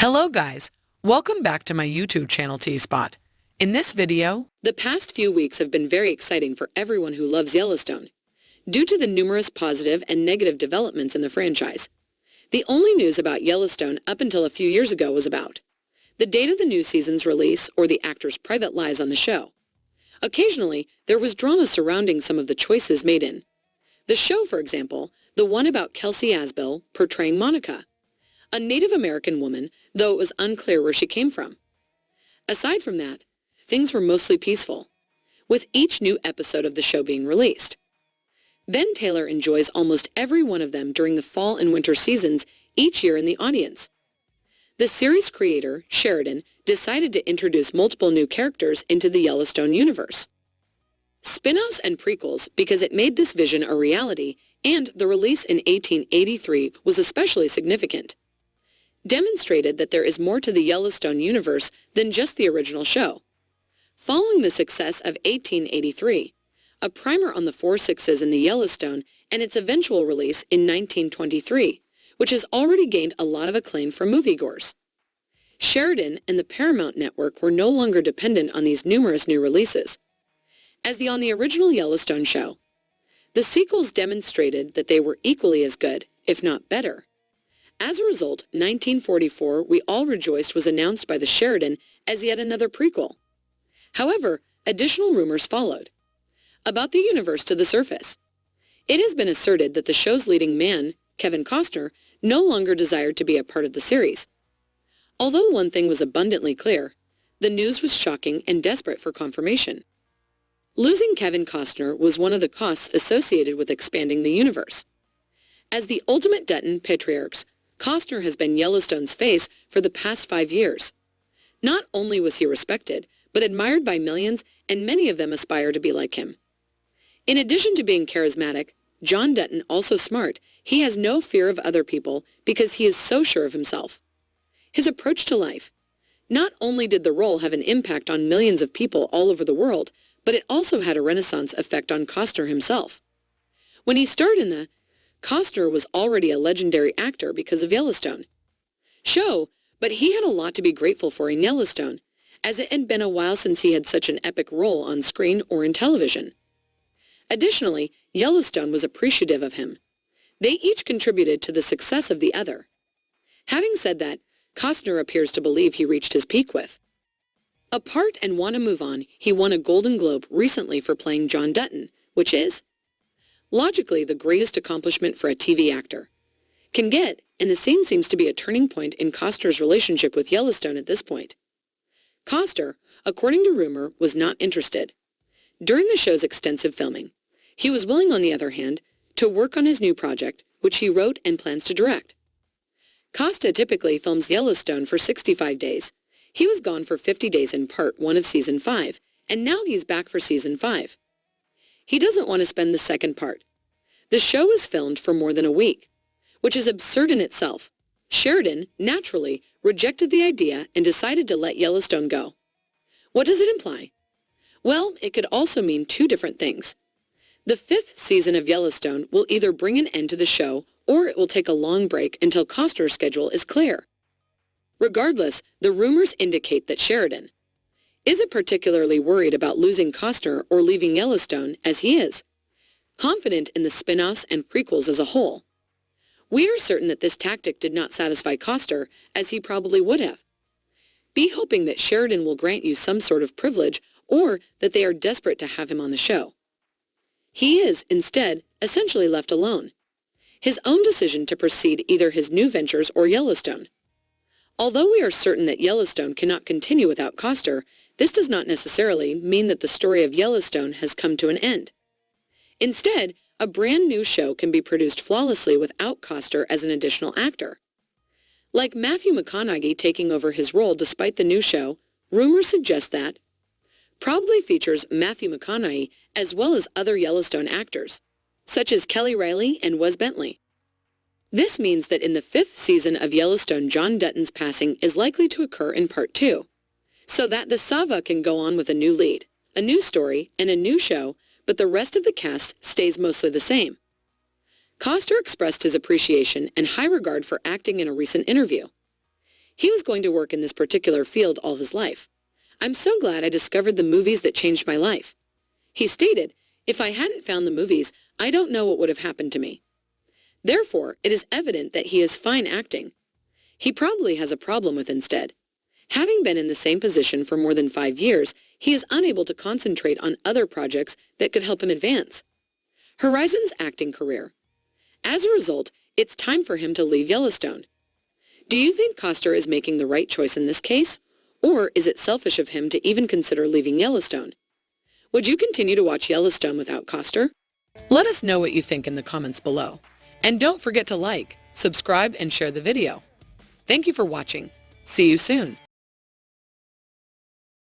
Hello guys, welcome back to my YouTube channel T-Spot. In this video, the past few weeks have been very exciting for everyone who loves Yellowstone, due to the numerous positive and negative developments in the franchise. The only news about Yellowstone up until a few years ago was about the date of the new season's release or the actors' private lives on the show. Occasionally, there was drama surrounding some of the choices made in the show, for example, the one about Kelsey Asbill portraying Monica, a Native American woman, though it was unclear where she came from. Aside from that, things were mostly peaceful, with each new episode of the show being released. Ben Taylor enjoys almost every one of them during the fall and winter seasons each year in the audience. The series creator, Sheridan, decided to introduce multiple new characters into the Yellowstone universe. Spin-offs and prequels because it made this vision a reality, and the release in 1883 was especially significant. Demonstrated that there is more to the Yellowstone universe than just the original show. Following the success of 1883, a primer on the 4 sixes in the Yellowstone and its eventual release in 1923, which has already gained a lot of acclaim from moviegoers. Sheridan and the Paramount Network were no longer dependent on these numerous new releases. As on the original Yellowstone show, the sequels demonstrated that they were equally as good, if not better. As a result, 1944 We All Rejoiced was announced by the Sheridan as yet another prequel. However, additional rumors followed about the universe to the surface. It has been asserted that the show's leading man, Kevin Costner, no longer desired to be a part of the series. Although one thing was abundantly clear, the news was shocking and desperate for confirmation. Losing Kevin Costner was one of the costs associated with expanding the universe. As the ultimate Dutton patriarch, Costner has been Yellowstone's face for the past 5 years. Not only was he respected, but admired by millions, and many of them aspire to be like him. In addition to being charismatic, John Dutton also smart. He has no fear of other people because he is so sure of himself. His approach to life. Not only did the role have an impact on millions of people all over the world, but it also had a renaissance effect on Costner himself. When he starred in the Costner was already a legendary actor because of Yellowstone show, but he had a lot to be grateful for in Yellowstone, as it had been a while since he had such an epic role on screen or in television. Additionally, Yellowstone was appreciative of him. They each contributed to the success of the other. Having said that, Costner appears to believe he reached his peak with Apart and Want to Move On, he won a Golden Globe recently for playing John Dutton, which is logically the greatest accomplishment for a TV actor can get, and the scene seems to be a turning point in Costner's relationship with Yellowstone at this point. Costner, according to rumor, was not interested during the show's extensive filming. He was willing, on the other hand, to work on his new project, which he wrote and plans to direct. Costa typically films Yellowstone for 65 days. He was gone for 50 days in part 1 of Season 5, and now he's back for Season 5. He doesn't want to spend the second part. The show was filmed for more than a week, which is absurd in itself. Sheridan, naturally, rejected the idea and decided to let Yellowstone go. What does it imply? Well, it could also mean 2 different things. The 5th season of Yellowstone will either bring an end to the show or it will take a long break until Costner's schedule is clear. Regardless, the rumors indicate that Sheridan isn't particularly worried about losing Costner or leaving Yellowstone, as he is confident in the spin-offs and prequels as a whole. We are certain that this tactic did not satisfy Costner, as he probably would have. Be hoping that Sheridan will grant you some sort of privilege or that they are desperate to have him on the show. He is, instead, essentially left alone. His own decision to proceed either his new ventures or Yellowstone. Although we are certain that Yellowstone cannot continue without Costner, this does not necessarily mean that the story of Yellowstone has come to an end. Instead, a brand new show can be produced flawlessly without Costner as an additional actor. Like Matthew McConaughey taking over his role despite the new show, rumors suggest that probably features Matthew McConaughey as well as other Yellowstone actors, such as Kelly Riley and Wes Bentley. This means that in the 5th season of Yellowstone, John Dutton's passing is likely to occur in part 2, so that the Sava can go on with a new lead, a new story, and a new show, but the rest of the cast stays mostly the same. Costner expressed his appreciation and high regard for acting in a recent interview. He was going to work in this particular field all his life. I'm so glad I discovered the movies that changed my life. He stated, if I hadn't found the movies, I don't know what would have happened to me. Therefore, it is evident that he is fine acting. He probably has a problem with instead. Having been in the same position for more than 5 years, he is unable to concentrate on other projects that could help him advance. Horizon's acting career. As a result, it's time for him to leave Yellowstone. Do you think Costner is making the right choice in this case? Or is it selfish of him to even consider leaving Yellowstone? Would you continue to watch Yellowstone without Costner? Let us know what you think in the comments below. And don't forget to like, subscribe, and share the video. Thank you for watching. See you soon.